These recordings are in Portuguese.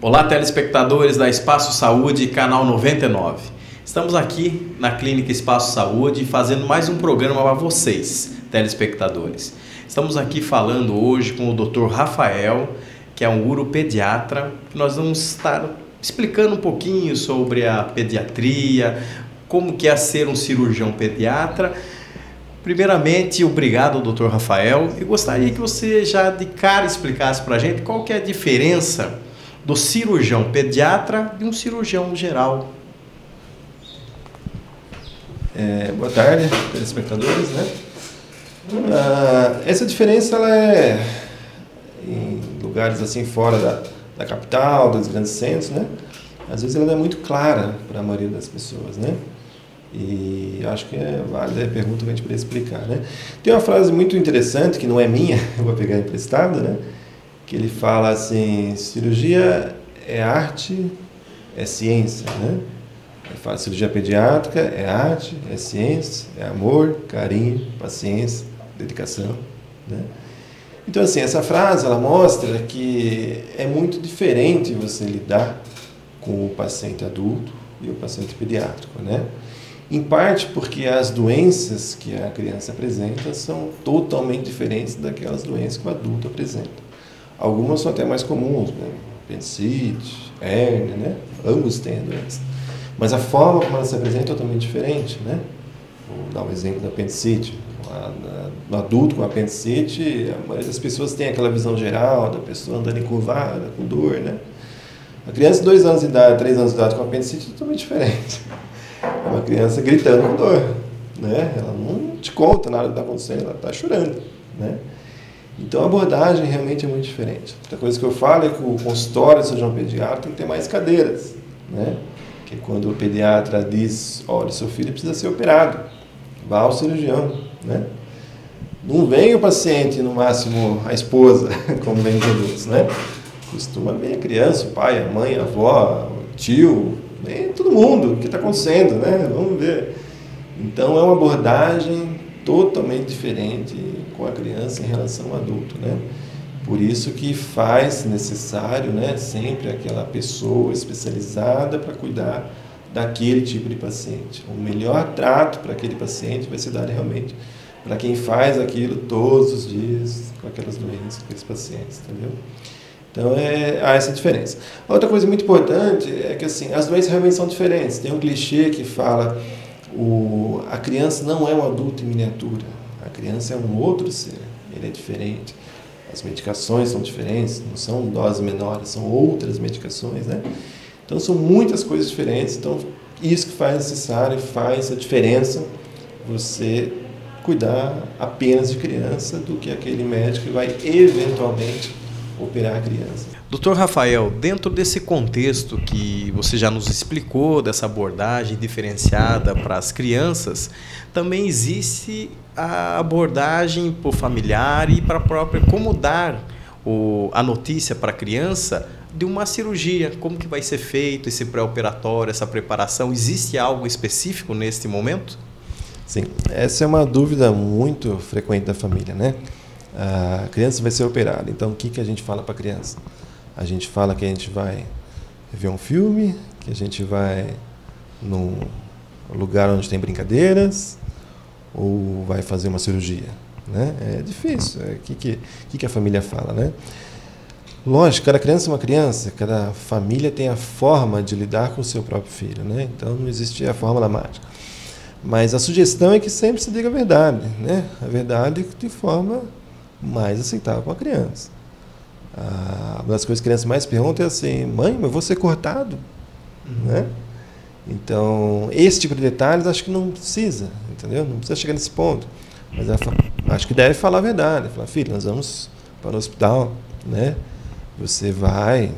Olá, telespectadores da Espaço Saúde, canal 99. Estamos aqui na Clínica Espaço Saúde fazendo mais um programa para vocês, telespectadores. Estamos aqui falando hoje com o Dr. Rafael, que é um uropediatra, que nós vamos estar explicando um pouquinho sobre a pediatria, como que é ser um cirurgião pediatra. Primeiramente, obrigado, Dr. Rafael. Eu gostaria que você já de cara explicasse para a gente qual que é a diferença do cirurgião pediatra de um cirurgião geral. Boa tarde, telespectadores, né? Essa diferença ela é em lugares assim fora da capital, dos grandes centros, né? Às vezes ela não é muito clara para a maioria das pessoas, né? E acho que é válida a pergunta que a gente poderia explicar, né? Tem uma frase muito interessante, que não é minha, eu vou pegar emprestada, né? Que ele fala assim: cirurgia é arte, é ciência, né? Ele fala: cirurgia pediátrica é arte, é ciência, é amor, carinho, paciência, dedicação, né? Então, assim, essa frase ela mostra que é muito diferente você lidar com o paciente adulto e o paciente pediátrico, né? Em parte porque as doenças que a criança apresenta são totalmente diferentes daquelas doenças que o adulto apresenta. Algumas são até mais comuns, né? Apendicite, hérnia, né? Ambos têm a doença. Mas a forma como ela se apresenta é totalmente diferente, né? Vou dar um exemplo da apendicite. No adulto com apendicite, a maioria das pessoas tem aquela visão geral da pessoa andando encurvada, com dor, né? A criança de 2 anos de idade, 3 anos de idade com apendicite é totalmente diferente. É uma criança gritando com dor, né? Ela não te conta nada que está acontecendo, ela está chorando, né? Então a abordagem realmente é muito diferente. Outra coisa que eu falo é que o consultório de cirurgião pediatra tem que ter mais cadeiras, né? Que quando o pediatra diz: olha, seu filho precisa ser operado, vá ao cirurgião, né? Não vem o paciente, no máximo a esposa, como vem os adultos, né? Costuma vir a criança, o pai, a mãe, a avó, o tio, vem todo mundo, o que está acontecendo, né? Vamos ver. Então é uma abordagem totalmente diferente com a criança em relação ao adulto, né? Por isso que faz necessário, né, sempre aquela pessoa especializada para cuidar daquele tipo de paciente. O melhor trato para aquele paciente vai ser dado realmente para quem faz aquilo todos os dias com aquelas doenças, com aqueles pacientes, entendeu? Então há essa diferença. Outra coisa muito importante é que assim, as doenças realmente são diferentes. Tem um clichê que fala: a criança não é um adulto em miniatura, a criança é um outro ser, ele é diferente. As medicações são diferentes, não são doses menores, são outras medicações, né? Então são muitas coisas diferentes. Então isso que faz necessário, faz a diferença você cuidar apenas de criança do que aquele médico que vai eventualmente operar a criança. Dr. Rafael, dentro desse contexto que você já nos explicou, dessa abordagem diferenciada para as crianças, também existe a abordagem para o familiar e para a própria, como dar a notícia para a criança de uma cirurgia, como que vai ser feito esse pré-operatório, essa preparação. Existe algo específico neste momento? Sim, essa é uma dúvida muito frequente da família, né? A criança vai ser operada, então o que a gente fala para a criança? A gente fala que a gente vai ver um filme, que a gente vai num lugar onde tem brincadeiras, ou vai fazer uma cirurgia, né? É difícil. O que a família fala, né? Lógico, cada criança é uma criança, cada família tem a forma de lidar com o seu próprio filho, né? Então não existe a fórmula mágica. Mas a sugestão é que sempre se diga a verdade, né? A verdade de forma mais aceitável para a criança. Uma das coisas que a criança mais pergunta é assim: mãe, mas eu vou ser cortado? Né? Então, esse tipo de detalhes acho que não precisa, entendeu? Não precisa chegar nesse ponto. Mas acho que deve falar a verdade. Falar: filho, nós vamos para o hospital, né? Você vai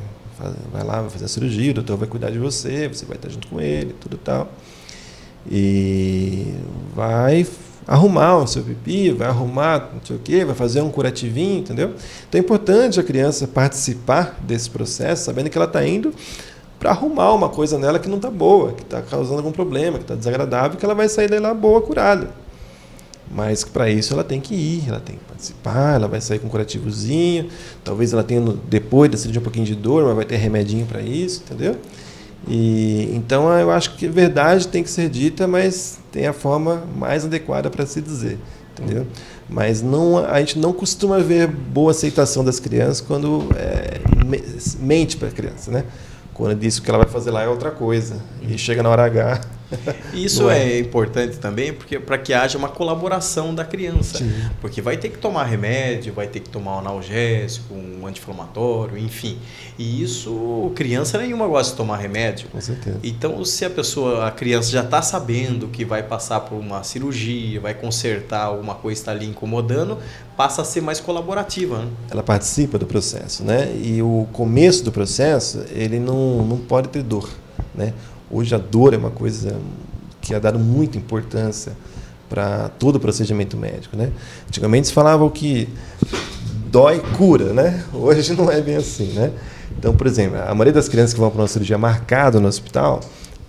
lá, vai fazer a cirurgia, o doutor vai cuidar de você, você vai estar junto com ele, tudo tal. E vai arrumar o seu pipi, vai arrumar não sei o quê, vai fazer um curativinho, entendeu? Então é importante a criança participar desse processo, sabendo que ela está indo para arrumar uma coisa nela que não está boa, que está causando algum problema, que está desagradável, que ela vai sair daí lá boa, curada. Mas para isso ela tem que ir, ela tem que participar, ela vai sair com um curativozinho, talvez ela tenha depois da cirurgia um pouquinho de dor, mas vai ter remedinho para isso, entendeu? E então eu acho que a verdade tem que ser dita, mas tem a forma mais adequada para se dizer, entendeu? Mas não, a gente não costuma ver boa aceitação das crianças quando mente para a criança, né? Quando diz que ela vai fazer lá é outra coisa e chega na hora H. Isso é importante também porque para que haja uma colaboração da criança. Sim. Porque vai ter que tomar remédio, vai ter que tomar um analgésico, um anti-inflamatório, enfim. E isso, criança nenhuma gosta de tomar remédio. Com certeza. Então, se a criança já está sabendo que vai passar por uma cirurgia, vai consertar alguma coisa que está ali incomodando, passa a ser mais colaborativa, né? Ela participa do processo, né? E o começo do processo, ele não pode ter dor, né? Hoje a dor é uma coisa que é dado muita importância para todo o procedimento médico, né? Antigamente se falava que dói cura, né? Hoje não é bem assim, né? Então, por exemplo, a maioria das crianças que vão para uma cirurgia marcada no hospital,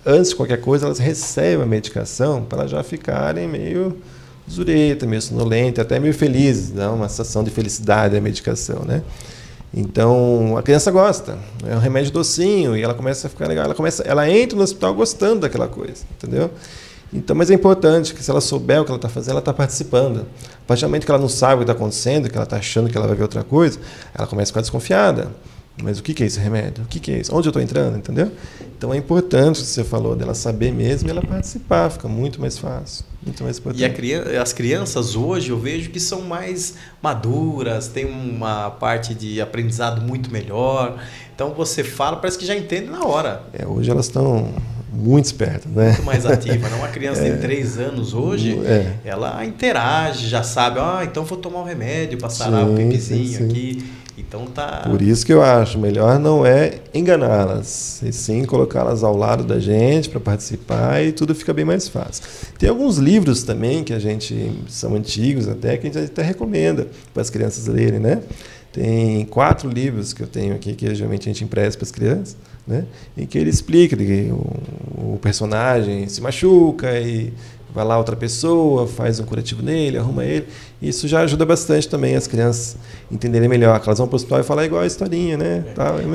antes de qualquer coisa, elas recebem a medicação para elas já ficarem meio zureta, meio sonolenta, até meio felizes, dá uma sensação de felicidade da medicação, né? Então, a criança gosta, é um remédio docinho e ela começa a ficar legal, ela entra no hospital gostando daquela coisa, entendeu? Então, mas é importante que se ela souber o que ela está fazendo, ela está participando. A partir do momento que ela não sabe o que está acontecendo, que ela está achando que ela vai ver outra coisa, ela começa a ficar desconfiada. Mas o que é esse remédio? O que é isso? Onde eu estou entrando? Entendeu? Então é importante o que você falou, dela saber mesmo e ela participar, fica muito mais fácil, muito mais importante. E as crianças hoje eu vejo que são mais maduras, têm uma parte de aprendizado muito melhor. Então você fala, parece que já entende na hora. Hoje elas estão muito espertas, né? Muito mais ativa, né? Uma criança de 3 anos hoje, ela interage, já sabe, então vou tomar um remédio para sarar o pipizinho aqui. Então tá. Por isso que eu acho melhor não é enganá-las, e sim colocá-las ao lado da gente para participar e tudo fica bem mais fácil. Tem alguns livros também que são antigos até, que a gente até recomenda para as crianças lerem, né? Tem 4 livros que eu tenho aqui que geralmente a gente empresta para as crianças, né? Em que ele explica que o personagem se machuca e vai lá outra pessoa, faz um curativo nele, arruma ele. Isso já ajuda bastante também as crianças entenderem melhor. Elas vão para o hospital e falar igual a historinha, né?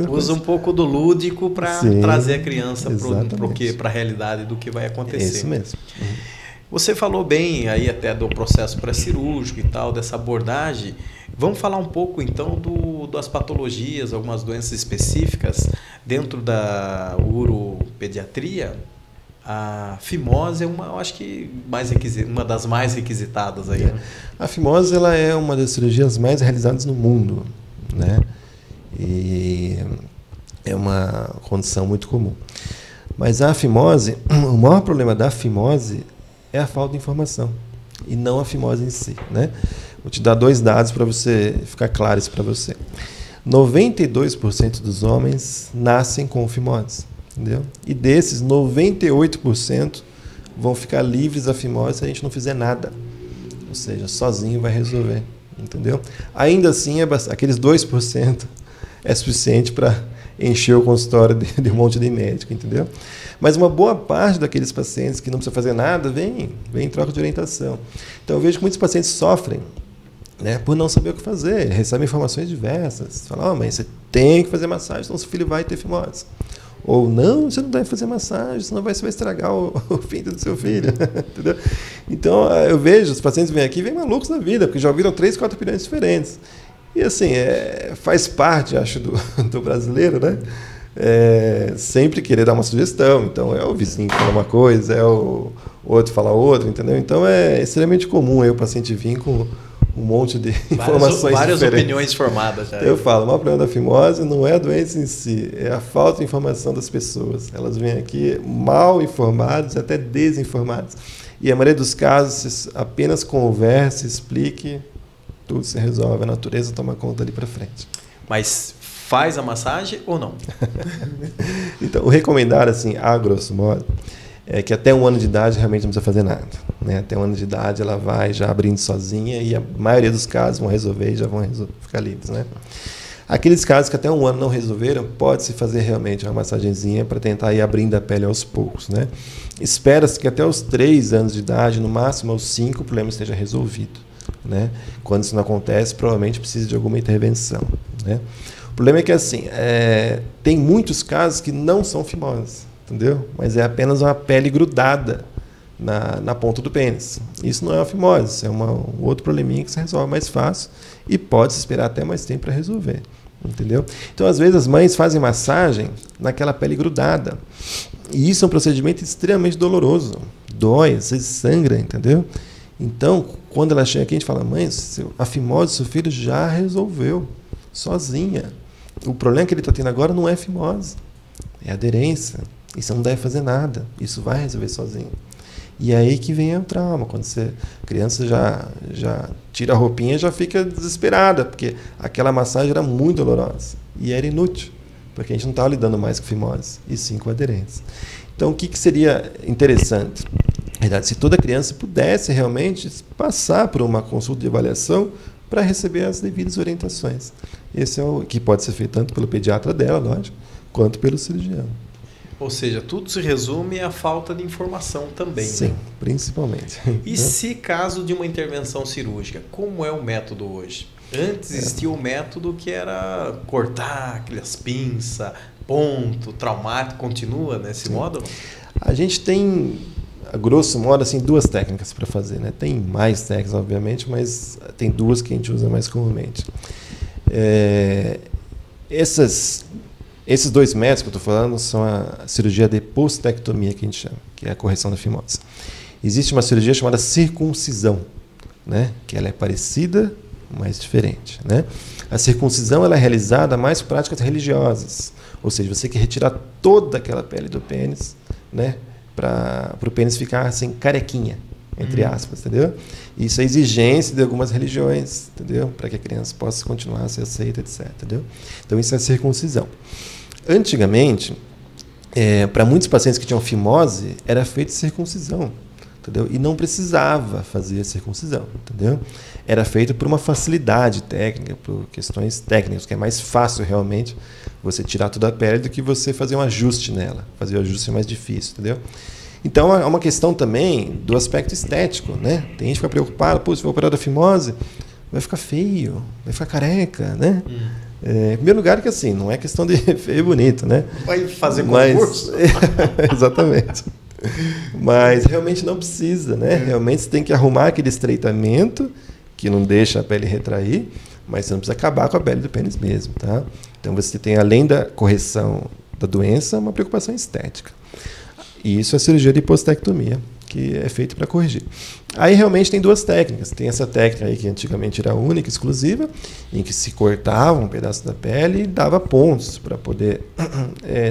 Usa um pouco do lúdico para trazer a criança para a realidade do que vai acontecer. É isso mesmo. Você falou bem aí até do processo pré-cirúrgico e tal, dessa abordagem. Vamos falar um pouco então das patologias, algumas doenças específicas dentro da uropediatria. A fimose é eu acho que uma das mais requisitadas aí. Né? A fimose ela é uma das cirurgias mais realizadas no mundo, né? E é uma condição muito comum. Mas a fimose, o maior problema da fimose é a falta de informação e não a fimose em si, né? Vou te dar 2 dados para você ficar claro isso para você. 92% dos homens nascem com fimose. Entendeu? E desses, 98% vão ficar livres da fimose se a gente não fizer nada. Ou seja, sozinho vai resolver. Entendeu? Ainda assim, aqueles 2% é suficiente para encher o consultório de um monte de médico. Entendeu? Mas uma boa parte daqueles pacientes que não precisam fazer nada vem em troca de orientação. Então eu vejo que muitos pacientes sofrem, né, por não saber o que fazer. Recebem informações diversas. Falam, mas você tem que fazer massagem, senão seu filho vai ter fimose. Ou não, você não deve fazer massagem, senão você vai estragar o pinto do seu filho. Entendeu? Então, eu vejo, os pacientes vêm aqui e vêm malucos da vida, porque já ouviram 3, 4 opiniões diferentes. E assim, faz parte, acho, do brasileiro, né? Sempre querer dar uma sugestão. Então, é o vizinho que fala uma coisa, é o outro falar outra, entendeu? Então, é extremamente comum aí o paciente vir com um monte de informações várias diferentes. Opiniões formadas. Já. Eu falo, o maior problema da fimose não é a doença em si, é a falta de informação das pessoas. Elas vêm aqui mal informadas, até desinformadas. E a maioria dos casos, apenas converse, explique, tudo se resolve, a natureza toma conta ali para frente. Mas faz a massagem ou não? Então, o recomendado, assim, a grosso modo, é que até 1 ano de idade realmente não precisa fazer nada. Né? Até 1 ano de idade ela vai já abrindo sozinha e a maioria dos casos vão resolver e já vão ficar livres. Né? Aqueles casos que até 1 ano não resolveram, pode-se fazer realmente uma massagenzinha para tentar ir abrindo a pele aos poucos, né? Espera-se que até os 3 anos de idade, no máximo aos 5, o problema esteja resolvido, né? Quando isso não acontece, provavelmente precisa de alguma intervenção, né? O problema é que assim, tem muitos casos que não são fimoses, entendeu? Mas é apenas uma pele grudada na ponta do pênis. Isso não é uma fimose, é um outro probleminha que se resolve mais fácil e pode se esperar até mais tempo para resolver. Entendeu? Então, às vezes, as mães fazem massagem naquela pele grudada. E isso é um procedimento extremamente doloroso. Dói, às vezes sangra, entendeu? Então, quando ela chega aqui, a gente fala, mãe, a fimose do seu filho já resolveu, sozinha. O problema que ele está tendo agora não é fimose, é aderência. Isso não deve fazer nada, isso vai resolver sozinho. E aí que vem o trauma, quando a criança já tira a roupinha e já fica desesperada, porque aquela massagem era muito dolorosa e era inútil, porque a gente não estava lidando mais com fimose, e sim com aderência. Então, o que seria interessante? Na verdade, se toda criança pudesse realmente passar por uma consulta de avaliação para receber as devidas orientações. Esse é o que pode ser feito tanto pelo pediatra dela, lógico, quanto pelo cirurgião. Ou seja, tudo se resume à falta de informação também. Sim, né? Principalmente. E se caso de uma intervenção cirúrgica, como é o método hoje? Antes existia o método que era cortar aquelas pinças, ponto, traumático, continua nesse modo? A gente tem, a grosso modo, assim, 2 técnicas para fazer, né? Tem mais técnicas, obviamente, mas tem 2 que a gente usa mais comumente. Esses 2 métodos que eu estou falando são a cirurgia de postectomia, que a gente chama, que é a correção da fimose. Existe uma cirurgia chamada circuncisão, né? Que ela é parecida, mas diferente, né? A circuncisão ela é realizada mais por práticas religiosas, ou seja, você quer retirar toda aquela pele do pênis, né? Para o pênis ficar assim, carequinha, entre aspas, entendeu? Isso é exigência de algumas religiões, entendeu? Para que a criança possa continuar a ser aceita, etc. Entendeu? Então, isso é circuncisão. Antigamente, para muitos pacientes que tinham fimose, era feita circuncisão, entendeu? E não precisava fazer a circuncisão, entendeu? Era feito por uma facilidade técnica, por questões técnicas, que é mais fácil realmente você tirar toda a pele do que você fazer um ajuste nela. Fazer o ajuste é mais difícil, entendeu? Então, é uma questão também do aspecto estético, né? Tem gente que fica preocupada, pô, se for operar da fimose, vai ficar feio, vai ficar careca, né? Em primeiro lugar, que assim, não é questão de feio e bonito, né? Vai fazer concurso? Exatamente. Mas realmente não precisa, né? Realmente você tem que arrumar aquele estreitamento que não deixa a pele retrair, mas você não precisa acabar com a pele do pênis mesmo, tá? Então, você tem, além da correção da doença, uma preocupação estética. E isso é a cirurgia de postectomia, que é feita para corrigir. Aí realmente tem 2 técnicas. Tem essa técnica aí que antigamente era única, exclusiva, em que se cortava um pedaço da pele e dava pontos para poder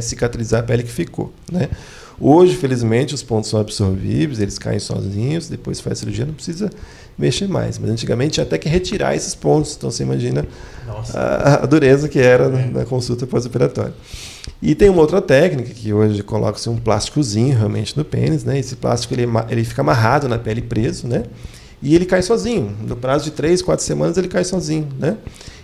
cicatrizar a pele que ficou, né? Hoje, felizmente, os pontos são absorvíveis, eles caem sozinhos, depois faz a cirurgia, não precisa mexer mais. Mas antigamente tinha até que retirar esses pontos. Então você imagina a dureza que era na consulta pós-operatória. E tem uma outra técnica que hoje coloca-se um plásticozinho realmente no pênis, né? Esse plástico ele fica amarrado na pele, preso, né? E ele cai sozinho. No prazo de 3, 4 semanas ele cai sozinho, né?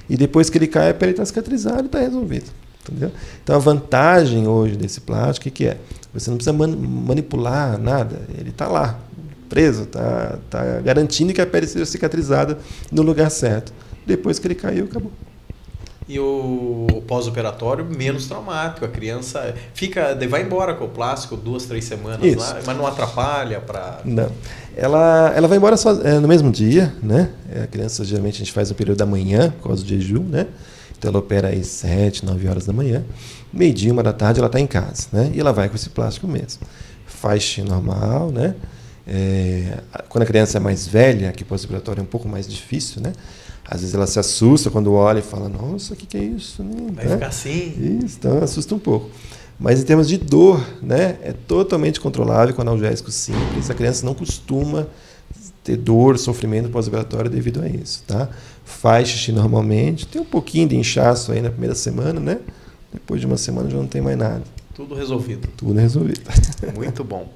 E depois que ele cai, a pele está cicatrizada e está resolvida. Entendeu? Então a vantagem hoje desse plástico que é? Você não precisa manipular nada, ele está lá, preso, está garantindo que a pele seja cicatrizada no lugar certo. Depois que ele caiu, acabou. E o pós-operatório menos traumático, a criança vai embora com o plástico 2, 3 semanas lá, mas não atrapalha para... Não, ela vai embora só, no mesmo dia, né? A criança, geralmente, a gente faz no período da manhã, por causa do jejum, né? Então ela opera às 7, 9 horas da manhã, meio-dia, 1 da tarde, ela está em casa, né? E ela vai com esse plástico mesmo. Faz xixi normal, né? Quando a criança é mais velha, que o pós-operatório é um pouco mais difícil, né? Às vezes ela se assusta quando olha e fala, nossa, o que é isso? Vai ficar assim? Isso, então assusta um pouco. Mas em termos de dor, né, é totalmente controlável com analgésico simples. A criança não costuma ter dor, sofrimento pós-operatório devido a isso, tá? Faz xixi normalmente, tem um pouquinho de inchaço aí na primeira semana, né? Depois de 1 semana já não tem mais nada. Tudo resolvido. Tudo resolvido. Muito bom.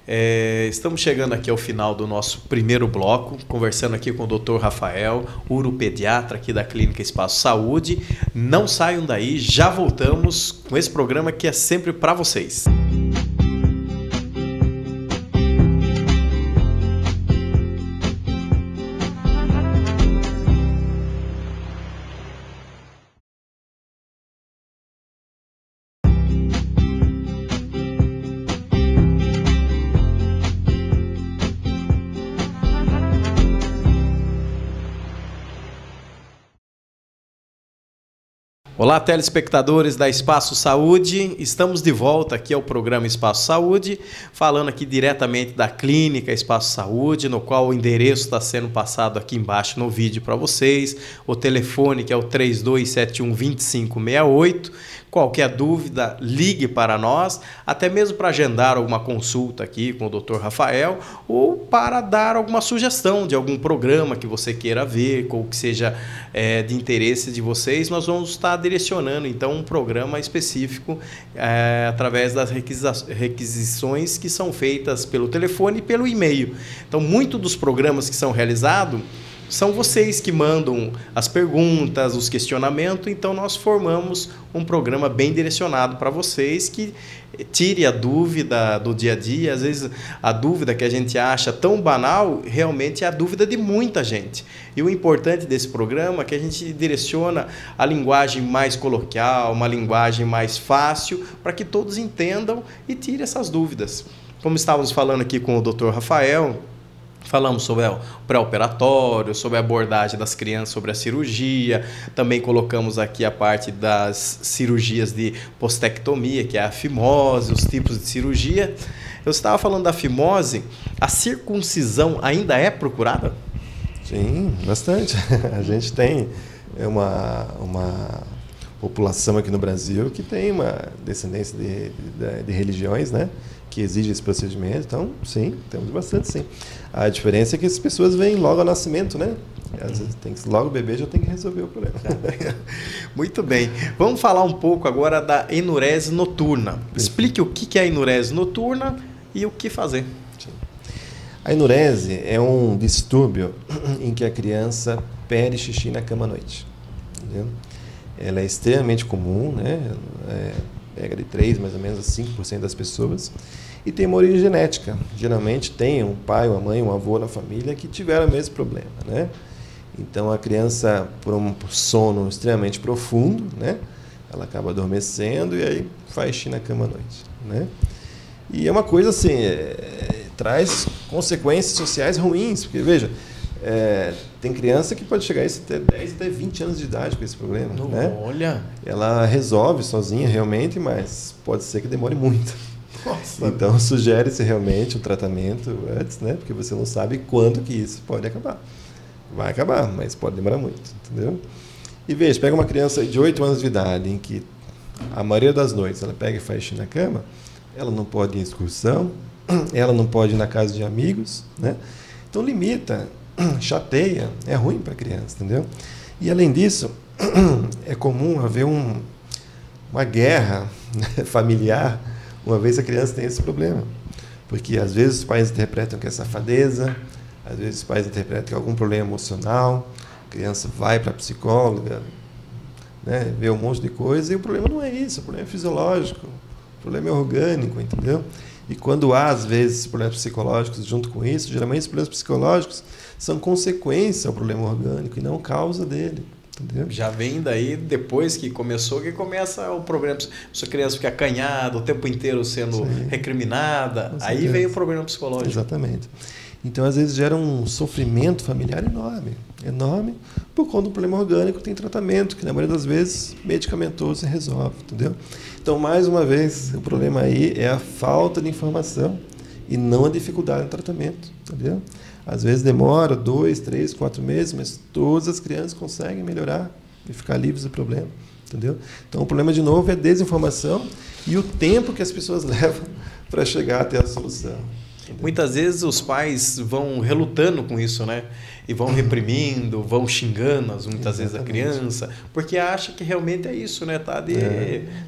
Estamos chegando aqui ao final do nosso primeiro bloco, conversando aqui com o Dr. Rafael, uropediatra aqui da Clínica Espaço Saúde. Não saiam daí, já voltamos com esse programa que é sempre para vocês. Olá, telespectadores da Espaço Saúde, estamos de volta aqui ao programa Espaço Saúde, falando aqui diretamente da Clínica Espaço Saúde, no qual o endereço está sendo passado aqui embaixo no vídeo para vocês, o telefone que é o 3271-2568, qualquer dúvida, ligue para nós, até mesmo para agendar alguma consulta aqui com o Dr. Rafael, ou para dar alguma sugestão de algum programa que você queira ver, ou que seja de interesse de vocês, nós vamos estar direcionando então um programa específico através das requisições que são feitas pelo telefone e pelo e-mail. Então, muitos dos programas que são realizados são vocês que mandam as perguntas, os questionamentos, então nós formamos um programa bem direcionado para vocês que tire a dúvida do dia a dia. Às vezes a dúvida que a gente acha tão banal, realmente é a dúvida de muita gente. E o importante desse programa é que a gente direciona a linguagem mais coloquial, uma linguagem mais fácil, para que todos entendam e tirem essas dúvidas. Como estávamos falando aqui com o Dr. Rafael, falamos sobre o pré-operatório, sobre a abordagem das crianças, sobre a cirurgia. Também colocamos aqui a parte das cirurgias de postectomia, que é a fimose, os tipos de cirurgia. Eu estava falando da fimose, a circuncisão ainda é procurada? Sim, bastante. A gente tem uma população aqui no Brasil que tem uma descendência de religiões, né, que exige esse procedimento. Então, sim, temos bastante, sim. A diferença é que essas pessoas vêm logo ao nascimento, né? Às vezes logo o bebê já tem que resolver o problema. Muito bem. Vamos falar um pouco agora da enurese noturna. Explique o que é a enurese noturna e o que fazer. Sim. A enurese é um distúrbio em que a criança pede xixi na cama à noite. Entendeu? Ela é extremamente comum, né? Pega de 3 mais ou menos a 5% das pessoas, e tem uma origem genética. Geralmente tem um pai, uma mãe, um avô na família que tiveram o mesmo problema, né? Então a criança, por um sono extremamente profundo, né, ela acaba adormecendo e aí faz xixi na cama à noite, né? E é uma coisa assim, traz consequências sociais ruins, porque veja, tem criança que pode chegar a até 10, até 20 anos de idade com esse problema. Né? Olha! Ela resolve sozinha realmente, mas pode ser que demore muito. Nossa. Então sugere-se realmente o tratamento antes, né? Porque você não sabe quando que isso pode acabar. Vai acabar, mas pode demorar muito, entendeu? E veja, pega uma criança de 8 anos de idade, em que a maioria das noites ela pega e faz xixi na cama, ela não pode ir em excursão, ela não pode ir na casa de amigos, né? Então limita, chateia, é ruim para a criança, entendeu? E além disso, é comum haver uma guerra, né, familiar, uma vez a criança tem esse problema. Porque às vezes os pais interpretam que é safadeza, às vezes os pais interpretam que é algum problema emocional, a criança vai para a psicóloga, né, vê um monte de coisa, e o problema não é isso, o problema é fisiológico, o problema é orgânico, entendeu? E quando há, às vezes, problemas psicológicos junto com isso, geralmente os problemas psicológicos são consequência ao problema orgânico e não causa dele. Entendeu? Já vem daí, depois que começou, que começa o problema. Se a criança fica acanhada o tempo inteiro sendo recriminada, aí vem o problema psicológico. Exatamente. Então, às vezes, gera um sofrimento familiar enorme. Enorme, por conta do problema orgânico, tem tratamento, que na maioria das vezes, medicamentoso se resolve. Entendeu? Então, mais uma vez, o problema aí é a falta de informação e não a dificuldade no tratamento. Entendeu? Às vezes demora 2, 3, 4 meses, mas todas as crianças conseguem melhorar e ficar livres do problema. Entendeu? Então, o problema, de novo, é a desinformação e o tempo que as pessoas levam para chegar até a solução. Muitas vezes os pais vão relutando com isso, né? e vão reprimindo, vão xingando muitas vezes a criança, porque acha que realmente é isso, né? Tá de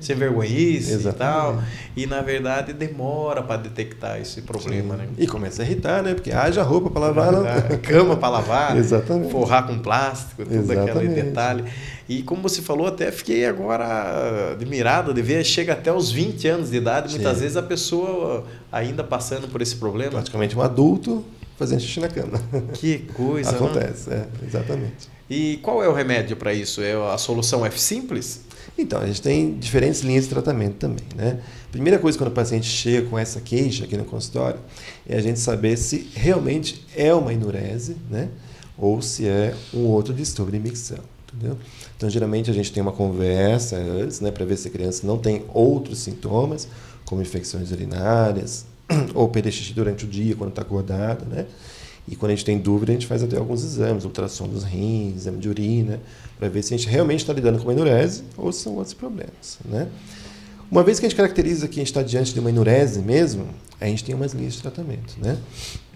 sem vergonhice e tal. E na verdade demora para detectar esse problema, né? E começa a irritar, né? Porque haja roupa para lavar, não. Cama para lavar, Exatamente. Forrar com plástico, tudo aquele detalhe. E como você falou, até fiquei agora admirado de ver, chega até os 20 anos de idade, muitas vezes a pessoa ainda passando por esse problema. Praticamente um adulto fazendo xixi na cama. Que coisa, acontece, exatamente. E qual é o remédio para isso? A solução é simples? Então, a gente tem diferentes linhas de tratamento também, né? Primeira coisa, quando o paciente chega com essa queixa aqui no consultório, é a gente saber se realmente é uma enurese, né? Ou se é um outro distúrbio de micção, entendeu? Então, geralmente, a gente tem uma conversa antes, né? Para ver se a criança não tem outros sintomas, como infecções urinárias, ou perder xixi durante o dia, quando está acordado, né? E quando a gente tem dúvida, a gente faz até alguns exames, ultrassom dos rins, exame de urina, para ver se a gente realmente está lidando com uma enurese ou se são outros problemas, né? Uma vez que a gente caracteriza que a gente está diante de uma enurese mesmo, a gente tem umas linhas de tratamento, né?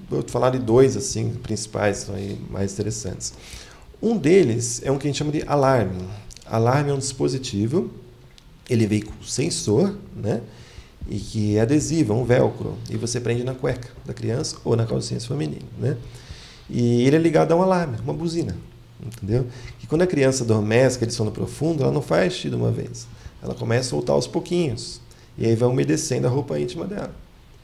Vou falar de dois, assim, principais, são aí mais interessantes. Um deles é um que a gente chama de alarme. Alarme é um dispositivo, ele vem com sensor, né? E que é adesivo, é um velcro, e você prende na cueca da criança ou na calcinha feminina, né? E ele é ligado a um alarme, uma buzina, entendeu? Que quando a criança adormece, aquele sono profundo, ela não faz xixi de uma vez, ela começa a soltar aos pouquinhos, e aí vai umedecendo a roupa íntima dela,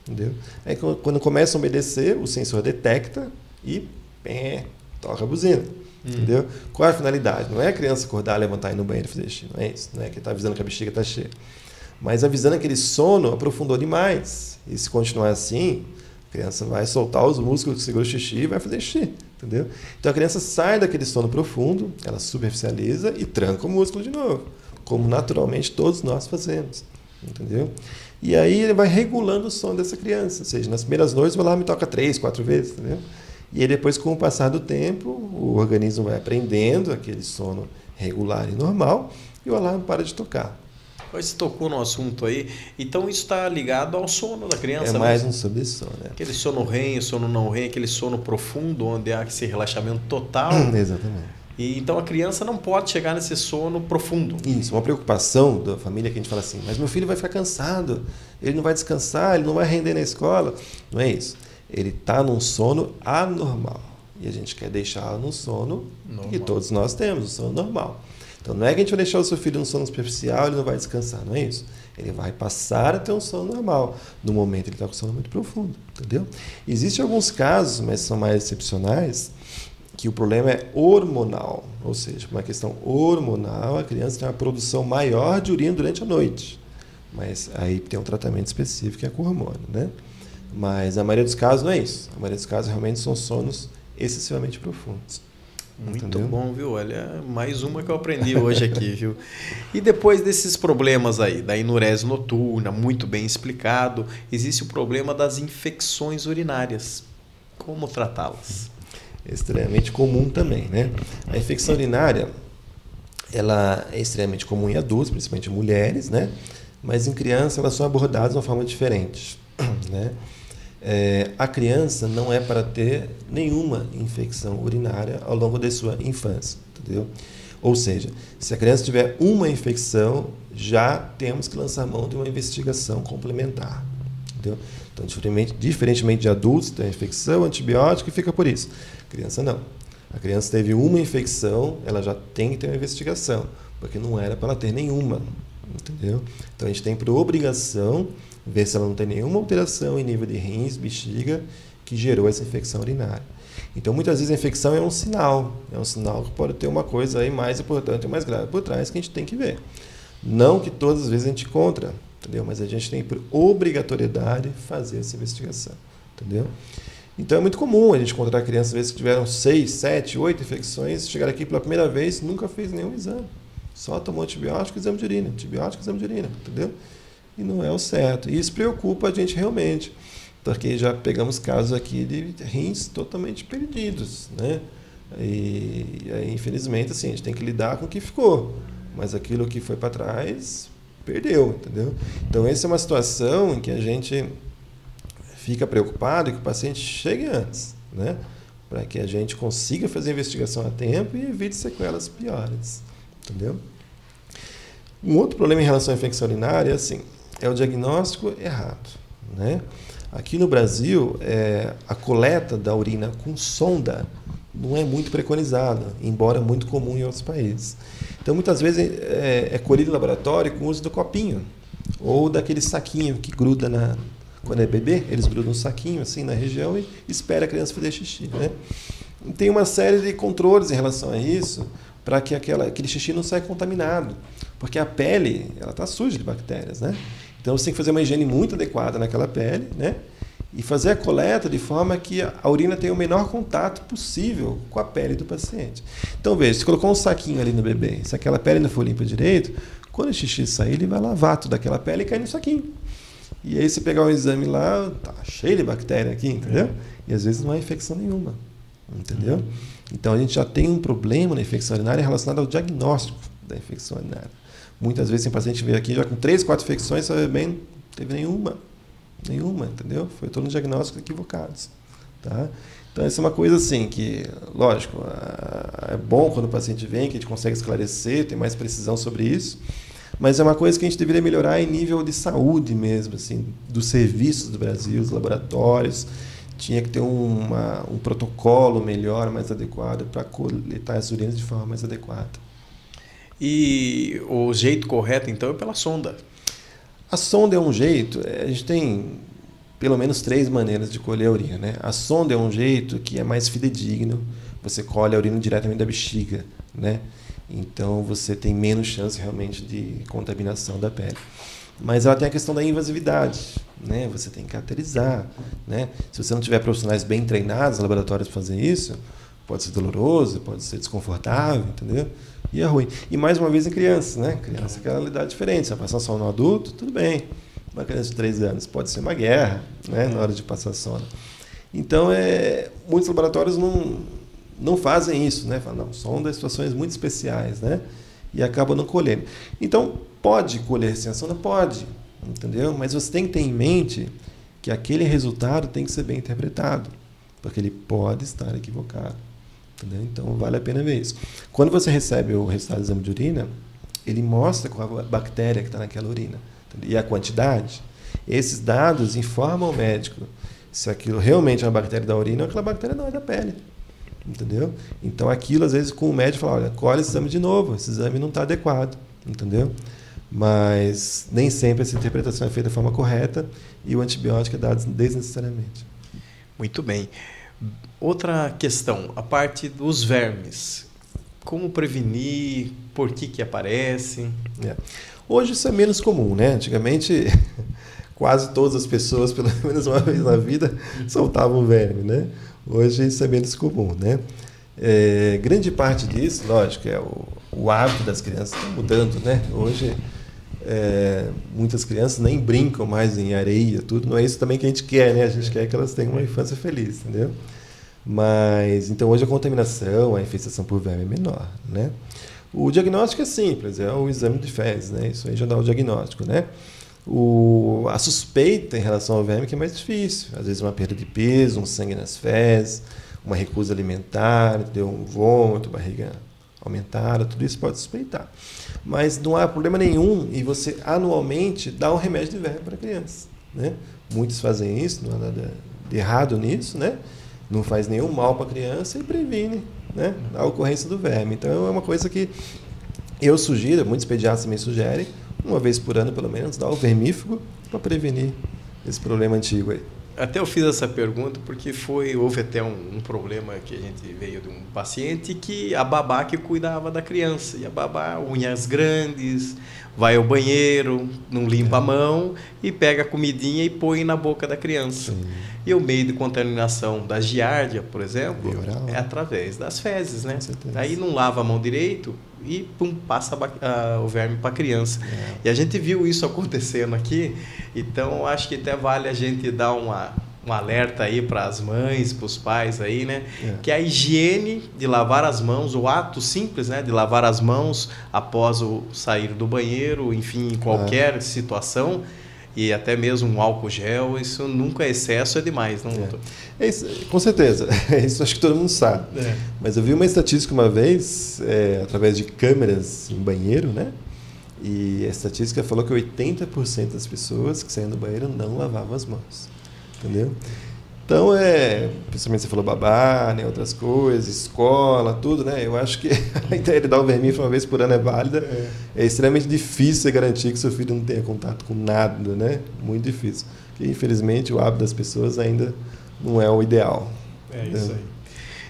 entendeu? Aí quando começa a umedecer, o sensor detecta e toca a buzina. Entendeu? Qual é a finalidade? Não é a criança acordar, levantar e ir no banheiro e fazer xixi, não é isso, não é que está avisando que a bexiga está cheia. Mas avisando aquele sono aprofundou demais. E se continuar assim, a criança vai soltar os músculos que seguram o xixi e vai fazer xixi. Entendeu? Então a criança sai daquele sono profundo, ela superficializa e tranca o músculo de novo. Como naturalmente todos nós fazemos. Entendeu? E aí ele vai regulando o sono dessa criança. Ou seja, nas primeiras noites o alarme toca 3, 4 vezes. Entendeu? E aí depois, com o passar do tempo, o organismo vai aprendendo aquele sono regular e normal e o alarme para de tocar. Você tocou no assunto aí, então isso está ligado ao sono da criança. É mais um subsono, né? Aquele sono REM, sono não REM, aquele sono profundo, onde há esse relaxamento total. Exatamente. E então a criança não pode chegar nesse sono profundo. Isso, uma preocupação da família que a gente fala assim, mas meu filho vai ficar cansado, ele não vai descansar, ele não vai render na escola. Não é isso. Ele está num sono anormal. E a gente quer deixá-lo num sono normal, que todos nós temos, um sono normal. Então, não é que a gente vai deixar o seu filho num sono superficial e ele não vai descansar, não é isso. Ele vai passar a ter um sono normal. No momento, ele está com sono muito profundo, entendeu? Existem alguns casos, mas são mais excepcionais, que o problema é hormonal. Ou seja, por uma questão hormonal, a criança tem uma produção maior de urina durante a noite. Mas aí tem um tratamento específico que é com hormônio, né? Mas a maioria dos casos não é isso. A maioria dos casos realmente são sonos excessivamente profundos. Muito Entendeu? bom, viu? Olha, mais uma que eu aprendi hoje aqui, viu? E depois desses problemas aí, da enurese noturna, muito bem explicado, existe o problema das infecções urinárias. Como tratá-las? É extremamente comum também, né? A infecção urinária, ela é extremamente comum em adultos, principalmente em mulheres, né? Mas em crianças elas são abordadas de uma forma diferente, né? A criança não é para ter nenhuma infecção urinária ao longo da sua infância, entendeu? Ou seja, se a criança tiver uma infecção, já temos que lançar mão de uma investigação complementar, entendeu? Então, diferentemente de adultos, tem a infecção, antibiótico e fica por isso. A criança não. A criança teve uma infecção, ela já tem que ter uma investigação, porque não era para ela ter nenhuma, entendeu? Então, a gente tem por obrigação ver se ela não tem nenhuma alteração em nível de rins, bexiga, que gerou essa infecção urinária. Então, muitas vezes a infecção é um sinal que pode ter uma coisa aí mais importante e mais grave por trás que a gente tem que ver. Não que todas as vezes a gente encontra, entendeu? Mas a gente tem por obrigatoriedade fazer essa investigação, entendeu? Então, é muito comum a gente encontrar crianças, às vezes, que tiveram 6, 7, 8 infecções, chegaram aqui pela primeira vez, nunca fez nenhum exame. Só tomou antibiótico e exame de urina, entendeu? E não é o certo. E isso preocupa a gente realmente, porque já pegamos casos aqui de rins totalmente perdidos, né? E aí, infelizmente, assim, a gente tem que lidar com o que ficou, mas aquilo que foi para trás, perdeu, entendeu? Então, essa é uma situação em que a gente fica preocupado que o paciente chegue antes, né? para que a gente consiga fazer a investigação a tempo e evite sequelas piores, entendeu? Um outro problema em relação à infecção urinária é assim, é o diagnóstico errado, né? Aqui no Brasil, a coleta da urina com sonda não é muito preconizada, embora muito comum em outros países. Então, muitas vezes é colhido em laboratório com o uso do copinho ou daquele saquinho que gruda quando é bebê, eles grudam um saquinho assim na região e espera a criança fazer xixi, né? Tem uma série de controles em relação a isso para que aquele xixi não saia contaminado, porque a pele ela está suja de bactérias, né? Então você tem que fazer uma higiene muito adequada naquela pele, né? E fazer a coleta de forma que a urina tenha o menor contato possível com a pele do paciente. Então veja, se colocou um saquinho ali no bebê, se aquela pele não for limpa direito, quando o xixi sair, ele vai lavar toda aquela pele e cair no saquinho. E aí você pegar um exame lá, tá cheio de bactéria aqui, entendeu? E às vezes não há infecção nenhuma, entendeu? Então a gente já tem um problema na infecção urinária relacionado ao diagnóstico da infecção urinária. Muitas vezes tem paciente que veio aqui já com 3, 4 infecções, sabe bem, não teve nenhuma, entendeu? Foi todo um diagnóstico equivocados, tá? Então essa é uma coisa assim que, lógico, é bom quando o paciente vem, que a gente consegue esclarecer, tem mais precisão sobre isso, mas é uma coisa que a gente deveria melhorar em nível de saúde mesmo, assim, dos serviços do Brasil, os laboratórios. Tinha que ter um protocolo melhor, mais adequado para coletar as urinas de forma mais adequada. E o jeito correto, então, é pela sonda? A sonda é um jeito, a gente tem pelo menos 3 maneiras de colher a urina, né? A sonda é um jeito que é mais fidedigno, você colhe a urina diretamente da bexiga, né? Então você tem menos chance realmente de contaminação da pele. Mas ela tem a questão da invasividade, né? Você tem que caracterizar, né? Se você não tiver profissionais bem treinados, laboratórios para fazer isso, pode ser doloroso, pode ser desconfortável, entendeu? E é ruim. E mais uma vez em crianças, né? Criança é aquela idade diferente. Se vai passar sono no adulto, tudo bem. Uma criança de 3 anos pode ser uma guerra, né? Na hora de passar sono. Então, muitos laboratórios não fazem isso, né? Falam, não, sonda situações muito especiais, né? E acabam não colhendo. Então, pode colher sem a sonda? Pode, entendeu? Mas você tem que ter em mente que aquele resultado tem que ser bem interpretado, porque ele pode estar equivocado, entendeu? Então, vale a pena ver isso. Quando você recebe o resultado do exame de urina, ele mostra qual a bactéria que está naquela urina, entendeu? E a quantidade. Esses dados informam o médico se aquilo realmente é uma bactéria da urina ou aquela bactéria não é da pele. Entendeu? Então aquilo, às vezes, com o médico fala, olha, colhe esse exame de novo, esse exame não está adequado, entendeu? Mas nem sempre essa interpretação é feita de forma correta e o antibiótico é dado desnecessariamente. Muito bem. Outra questão, a parte dos vermes. Como prevenir? Por que aparecem? Hoje isso é menos comum, né? Antigamente, quase todas as pessoas, pelo menos uma vez na vida, soltavam verme, né? Hoje isso é menos comum, né? Grande parte disso, lógico, é o hábito das crianças está mudando, né? Hoje, muitas crianças nem brincam mais em areia, tudo. Não é isso também que a gente quer, né? A gente quer que elas tenham uma infância feliz, entendeu? Mas, então, hoje a contaminação, a infestação por verme é menor, né? O diagnóstico é simples, é o exame de fezes, né? Isso aí já dá o diagnóstico, né? A suspeita em relação ao verme que é mais difícil. Às vezes uma perda de peso, um sangue nas fezes, uma recusa alimentar, um vômito, barriga aumentada, tudo isso pode suspeitar. Mas não há problema nenhum em você anualmente dar um remédio de verme para a criança, né? Muitos fazem isso, não há nada de errado nisso, né? Não faz nenhum mal para a criança e previne, né, a ocorrência do verme. Então é uma coisa que eu sugiro, muitos pediatras também sugerem, uma vez por ano, pelo menos, dar o vermífugo para prevenir esse problema antigo aí. Até eu fiz essa pergunta porque houve até um problema que a gente veio de um paciente que a babá que cuidava da criança. E a babá, unhas grandes, vai ao banheiro, não limpa a mão e pega a comidinha e põe na boca da criança. Sim. E o meio de contaminação da giardia, por exemplo, é através das fezes, né? Aí não lava a mão direito e passa o verme para a criança. E a gente viu isso acontecendo aqui, então acho que até vale a gente dar um alerta aí para as mães, para os pais aí, né? Que a higiene de lavar as mãos, o ato simples, né, de lavar as mãos após o sair do banheiro, enfim, em qualquer situação, e até mesmo um álcool gel, isso nunca é excesso, é demais, não, doutor? Isso, com certeza, isso acho que todo mundo sabe. Mas eu vi uma estatística uma vez, através de câmeras em banheiro, né? E a estatística falou que 80% das pessoas que saíam do banheiro não lavavam as mãos, entendeu? Então, principalmente você falou babá, né, outras coisas, escola, tudo, né? Eu acho que a ideia de dar o vermífugo uma vez por ano é válida. É extremamente difícil você garantir que seu filho não tenha contato com nada, né? Muito difícil. Porque, infelizmente, o hábito das pessoas ainda não é o ideal. É isso aí.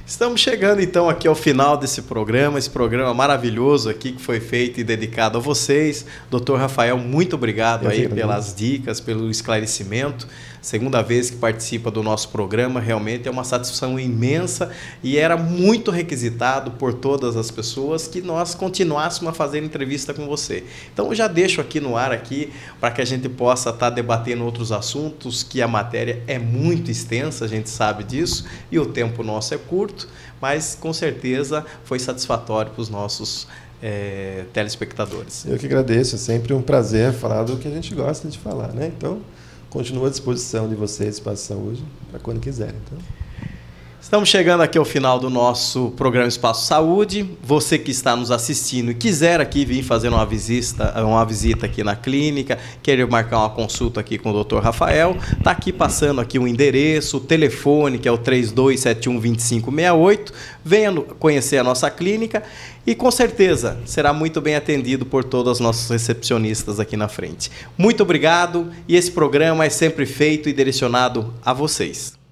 Estamos chegando então aqui ao final desse programa, esse programa maravilhoso aqui que foi feito e dedicado a vocês. Dr. Rafael, muito obrigado aí pelas dicas, pelo esclarecimento. Segunda vez que participa do nosso programa, realmente é uma satisfação imensa e era muito requisitado por todas as pessoas que nós continuássemos a fazer entrevista com você. Então eu já deixo aqui no ar aqui para que a gente possa estar debatendo outros assuntos, que a matéria é muito extensa, a gente sabe disso, e o tempo nosso é curto, mas com certeza foi satisfatório para os nossos telespectadores. Eu que agradeço, é sempre um prazer falar do que a gente gosta de falar, né? Então, continuo à disposição de vocês, Espaço Saúde, para quando quiserem. Então. Estamos chegando aqui ao final do nosso programa Espaço Saúde. Você que está nos assistindo e quiser aqui vir fazer uma visita aqui na clínica, querer marcar uma consulta aqui com o Dr. Rafael, está aqui passando aqui o endereço, o telefone, que é o 3271-2568. Venha conhecer a nossa clínica e com certeza será muito bem atendido por todos os nossos recepcionistas aqui na frente. Muito obrigado e esse programa é sempre feito e direcionado a vocês.